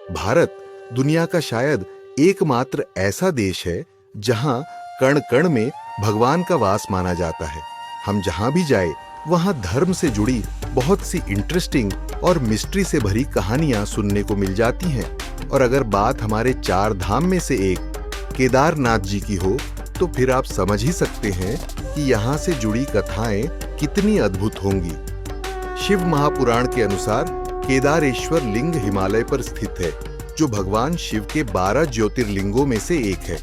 भारत दुनिया का शायद एकमात्र ऐसा देश है जहां कण कण में भगवान का वास माना जाता है। हम जहां भी जाए वहां धर्म से जुड़ी बहुत सी इंटरेस्टिंग और मिस्ट्री से भरी कहानियां सुनने को मिल जाती हैं। और अगर बात हमारे 4 धाम में से एक केदारनाथ जी की हो तो फिर आप समझ ही सकते हैं कि यहाँ से जुड़ी कथाएं कितनी अद्भुत होंगी। शिव महापुराण के अनुसार केदारेश्वर लिंग हिमालय पर स्थित है, जो भगवान शिव के 12 ज्योतिर्लिंगों में से एक है।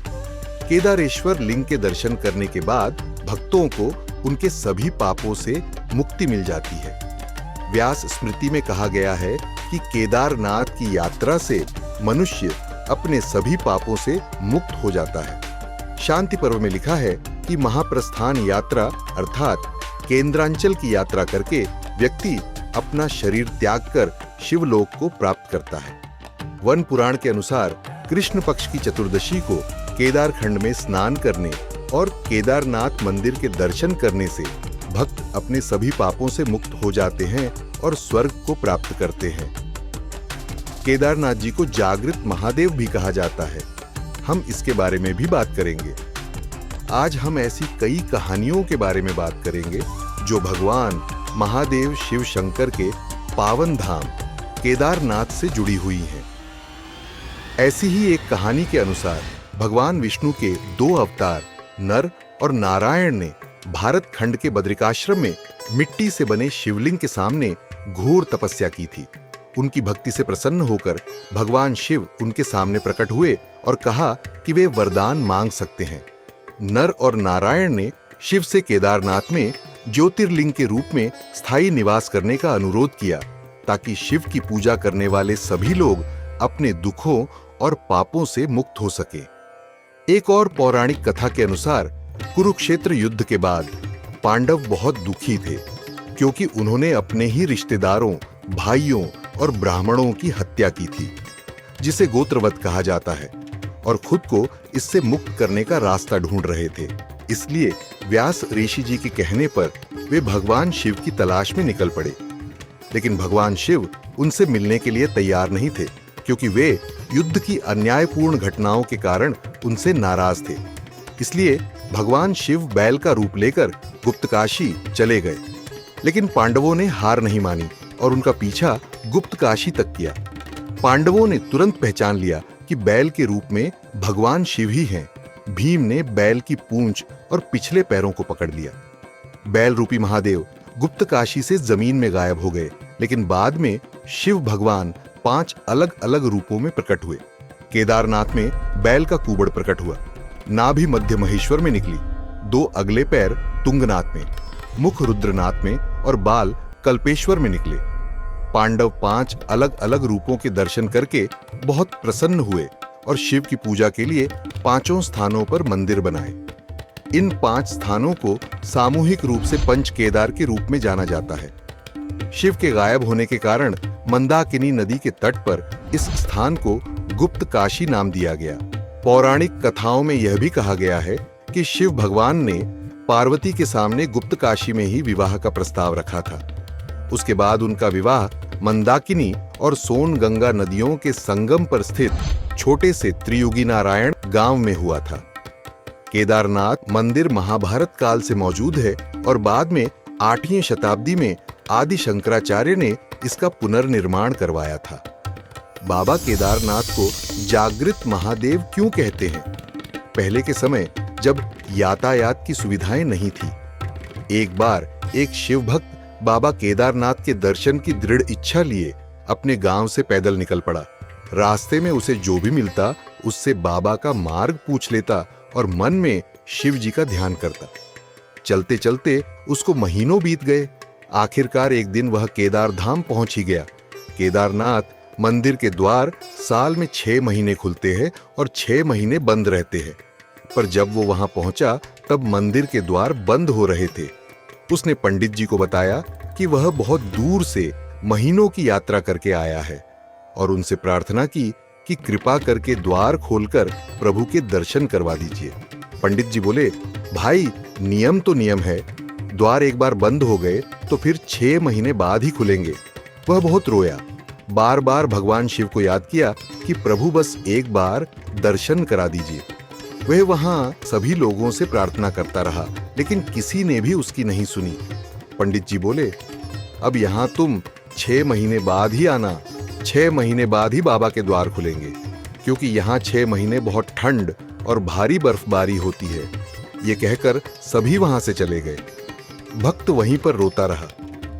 केदारेश्वर लिंग के दर्शन करने के बाद भक्तों को उनके सभी पापों से मुक्ति मिल जाती है। व्यास स्मृति में कहा गया है कि केदारनाथ की यात्रा से मनुष्य अपने सभी पापों से मुक्त हो जाता है। शांति पर्व में लिखा है कि महाप्रस्थान यात्रा अर्थात केंद्रांचल की यात्रा करके व्यक्ति अपना शरीर त्याग कर शिवलोक को प्राप्त करता है। वन पुराण के अनुसार कृष्ण पक्ष की चतुर्दशी को केदारखंड में स्नान करने और केदारनाथ मंदिर के दर्शन करने से भक्त अपने सभी पापों से मुक्त हो जाते हैं और स्वर्ग को प्राप्त करते हैं। केदारनाथ जी को जागृत महादेव भी कहा जाता है। हम इसके बारे में भी बात करेंगे। आज हम ऐसी कई कहानियों के बारे में बात करेंगे जो भगवान महादेव शिव शंकर के पावन धाम केदारनाथ से जुड़ी हुई हैं। ऐसी ही एक कहानी के अनुसार भगवान विष्णु के 2 अवतार नर और नारायण ने भारत खंड के बद्रिकाश्रम में मिट्टी से बने शिवलिंग के सामने घोर तपस्या की थी। उनकी भक्ति से प्रसन्न होकर भगवान शिव उनके सामने प्रकट हुए और कहा कि वे वरदान मांग सकते हैं। नर और नारायण ने शिव से केदारनाथ में ज्योतिर्लिंग के रूप में स्थायी निवास करने का अनुरोध किया, ताकि शिव की पूजा करने वाले सभी लोग अपने दुखों और पापों से मुक्त हो सके। एक और पौराणिक कथा के अनुसार कुरुक्षेत्र युद्ध के बाद पांडव बहुत दुखी थे, क्योंकि उन्होंने अपने ही रिश्तेदारों, भाइयों और ब्राह्मणों की हत्या की थी, जिसे गोत्रवध कहा जाता है, और खुद को इससे मुक्त करने का रास्ता ढूंढ रहे थे। इसलिए व्यास ऋषि जी के कहने पर वे भगवान शिव की तलाश में निकल पड़े। लेकिन भगवान शिव उनसे मिलने के लिए तैयार नहीं थे, क्योंकि वे युद्ध की अन्यायपूर्ण घटनाओं के कारण उनसे नाराज थे। इसलिए भगवान शिव बैल का रूप लेकर गुप्तकाशी चले गए। लेकिन पांडवों ने हार नहीं मानी और उनका पीछा गुप्तकाशी तक किया। पांडवों ने तुरंत पहचान लिया कि बैल के रूप में भगवान शिव ही हैं। भीम ने बैल की पूंछ और पिछले पैरों को पकड़ लिया। बैल रूपी महादेव गुप्तकाशी से जमीन में गायब हो गए, लेकिन बाद में शिव भगवान 5 अलग अलग रूपों में प्रकट हुए। केदारनाथ में बैल का कुबड़ प्रकट हुआ, नाभि मध्य महेश्वर में निकली, 2 अगले पैर तुंगनाथ में, मुख रुद्रनाथ में और बाल कल्पेश्वर में निकले। पांडव 5 अलग अलग रूपों के दर्शन करके बहुत प्रसन्न हुए और शिव की पूजा के लिए 5 स्थानों पर मंदिर बनाए। इन 5 स्थानों को सामूहिक रूप से पंच केदार के रूप में जाना जाता है। शिव के गायब होने के कारण मंदाकिनी नदी के तट पर इस स्थान को गुप्त काशी नाम दिया गया। पौराणिक कथाओं में यह भी कहा गया है कि शिव भगवान ने पार्वती के सामने गुप्त काशी में ही विवाह का प्रस्ताव रखा था। उसके बाद उनका विवाह मंदाकिनी और सोन गंगा नदियों के संगम पर स्थित छोटे से त्रियुगी नारायण गांव में हुआ था। केदारनाथ मंदिर महाभारत काल से मौजूद है और बाद में 8वीं शताब्दी में आदि शंकराचार्य ने इसका पुनर्निर्माण करवाया था। बाबा केदारनाथ को जागृत महादेव क्यों कहते हैं? पहले के समय जब यातायात की सुविधाएं नहीं थी, एक बार एक शिव भक्त बाबा केदारनाथ के दर्शन की दृढ़ इच्छा लिए अपने गांव से पैदल निकल पड़ा। रास्ते में उसे जो भी मिलता उससे बाबा का मार्ग पूछ लेता और मन में शिव जी का ध्यान करता। चलते चलते उसको महीनों बीत गए। आखिरकार एक दिन वह केदार धाम पहुंच ही गया। केदारनाथ मंदिर के द्वार साल में 6 महीने खुलते हैं और 6 महीने बंद रहते हैं, पर जब वो वहां पहुंचा तब मंदिर के द्वार बंद हो रहे थे। उसने पंडित जी को बताया कि वह बहुत दूर से महीनों की यात्रा करके आया है और उनसे प्रार्थना की कि कृपा करके द्वार खोलकर प्रभु के दर्शन करवा दीजिए। पंडित जी बोले, भाई नियम तो नियम है, द्वार एक बार बंद हो गए तो फिर 6 महीने बाद ही खुलेंगे। वह बहुत रोया बार बार भगवान शिव को याद किया कि प्रभु बस एक बार दर्शन करा दीजिए। वह वहां सभी लोगों से प्रार्थना करता रहा, लेकिन किसी ने भी उसकी नहीं सुनी। पंडित जी बोले, अब यहां तुम 6 महीने बाद ही आना। 6 महीने बाद ही बाबा के द्वार खुलेंगे, क्योंकि यहाँ 6 महीने बहुत ठंड और भारी बर्फबारी होती है। ये कहकर सभी वहां से चले गए। भक्त वहीं पर रोता रहा।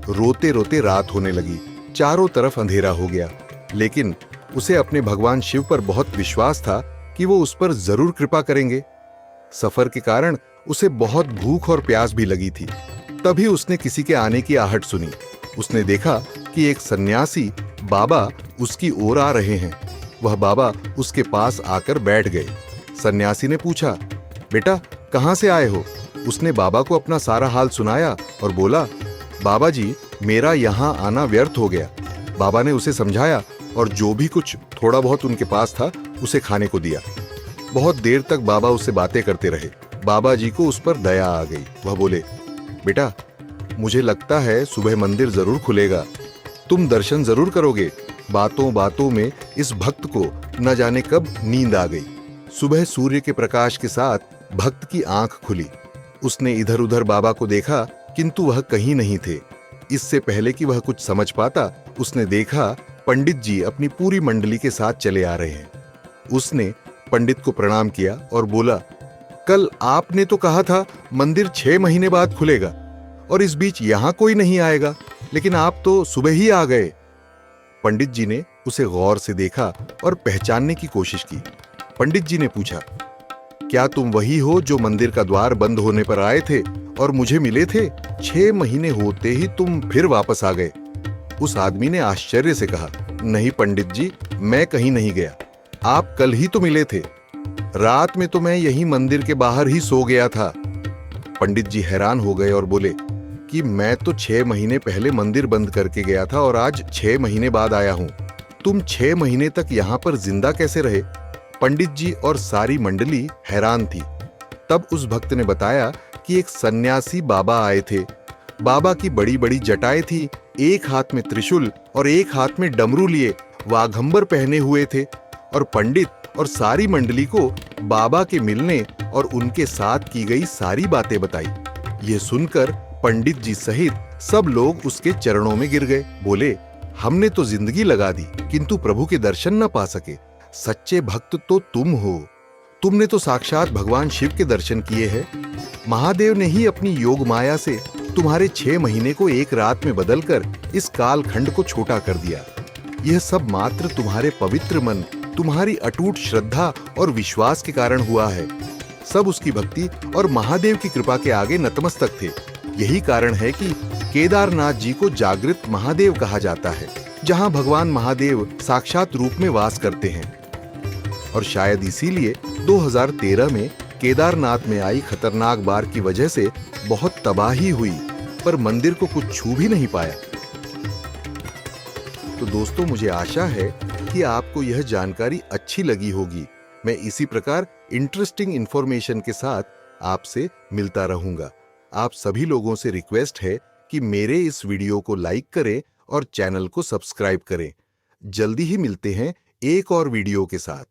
रोते रोते रात होने लगी, चारों तरफ अंधेरा हो गया, लेकिन उसे अपने भगवान शिव पर बहुत विश्वास था कि वो उस पर जरूर कृपा करेंगे। सफर के कारण उसे बहुत भूख और प्यास भी लगी थी। तभी उसने किसी के आने की आहट सुनी। उसने देखा कि एक सन्यासी बाबा उसकी ओर आ रहे हैं। वह बाबा उसके पास आकर बैठ गए। सन्यासी ने पूछा, बेटा कहां से आए हो? उसने बाबा को अपना सारा हाल सुनाया और बोला, बाबा जी, मेरा यहां आना व्यर्थ हो गया। बाबा ने उसे समझाया और जो भी कुछ थोड़ा बहुत उनके पास था उसे खाने को दिया। बहुत देर तक बाबा उससे बातें करते रहे। बाबा जी को उस पर दया आ गई। वह बोले, बेटा मुझे लगता है सुबह मंदिर जरूर खुलेगा, तुम दर्शन जरूर करोगे। बातों बातों में इस भक्त को न जाने कब नींद आ गई। सुबह सूर्य के प्रकाश के साथ भक्त की आंख खुली। उसने इधर उधर बाबा को देखा, किंतु वह कहीं नहीं थे। इससे पहले कि वह कुछ समझ पाता, उसने देखा पंडित जी अपनी पूरी मंडली के साथ चले आ रहे हैं। उसने पंडित को प्रणाम किया और बोला, कल आपने तो कहा था मंदिर 6 महीने बाद खुलेगा और इस बीच यहां कोई नहीं आएगा, लेकिन आप तो सुबह ही आ गए। पंडित जी ने उसे गौर से देखा और पहचानने की कोशिश की। पंडित जी ने पूछा, क्या तुम वही हो जो मंदिर का द्वार बंद होने पर आए थे और मुझे मिले थे? 6 महीने होते ही तुम फिर वापस आ गए। उस आदमी ने आश्चर्य से कहा, नहीं पंडित जी, मैं कहीं नहीं गया। आप कल ही तो मिले थे। रात में तो मैं यहीं मंदिर के बाहर ही सो गया था। पंडित जी हैरान हो गए और बोले कि मैं तो 6 महीने पहले मंदिर बंद करके गया था और आज 6 महीने बाद आया हूं। तुम 6 महीने तक यहां पर जिंदा कैसे रहे? पंडित जी और सारी मंडली हैरान थी। तब उस भक्त ने बताया कि एक सन्यासी बाबा आए थे। बाबा की बड़ी बड़ी जटाएं थी, एक हाथ में त्रिशूल और एक हाथ में डमरू लिए वाघंबर पहने हुए थे, और पंडित और सारी मंडली को बाबा के मिलने और उनके साथ की गई सारी बातें बताई। ये सुनकर पंडित जी सहित सब लोग उसके चरणों में गिर गए। बोले, हमने तो जिंदगी लगा दी किंतु प्रभु के दर्शन न पा सके। सच्चे भक्त तो तुम हो। तुमने तो साक्षात भगवान शिव के दर्शन किए हैं। महादेव ने ही अपनी योग माया से तुम्हारे 6 महीने को एक रात में बदलकर इस कालखंड को छोटा कर दिया। यह सब मात्र तुम्हारे पवित्र मन, तुम्हारी अटूट श्रद्धा और विश्वास के कारण हुआ है। सब उसकी भक्ति और महादेव की कृपा के आगे नतमस्तक थे। यही कारण है कि केदारनाथ जी को जागृत महादेव कहा जाता है, जहां भगवान महादेव साक्षात रूप में वास करते हैं। और शायद इसीलिए 2013 में केदारनाथ में आई खतरनाक बाढ़ की वजह से बहुत तबाही हुई, पर मंदिर को कुछ छू भी नहीं पाया। तो दोस्तों, मुझे आशा है कि आपको यह जानकारी अच्छी लगी होगी। मैं इसी प्रकार इंटरेस्टिंग इंफॉर्मेशन के साथ आपसे मिलता रहूंगा। आप सभी लोगों से रिक्वेस्ट है कि मेरे इस वीडियो को लाइक करें और चैनल को सब्सक्राइब करें। जल्दी ही मिलते हैं एक और वीडियो के साथ।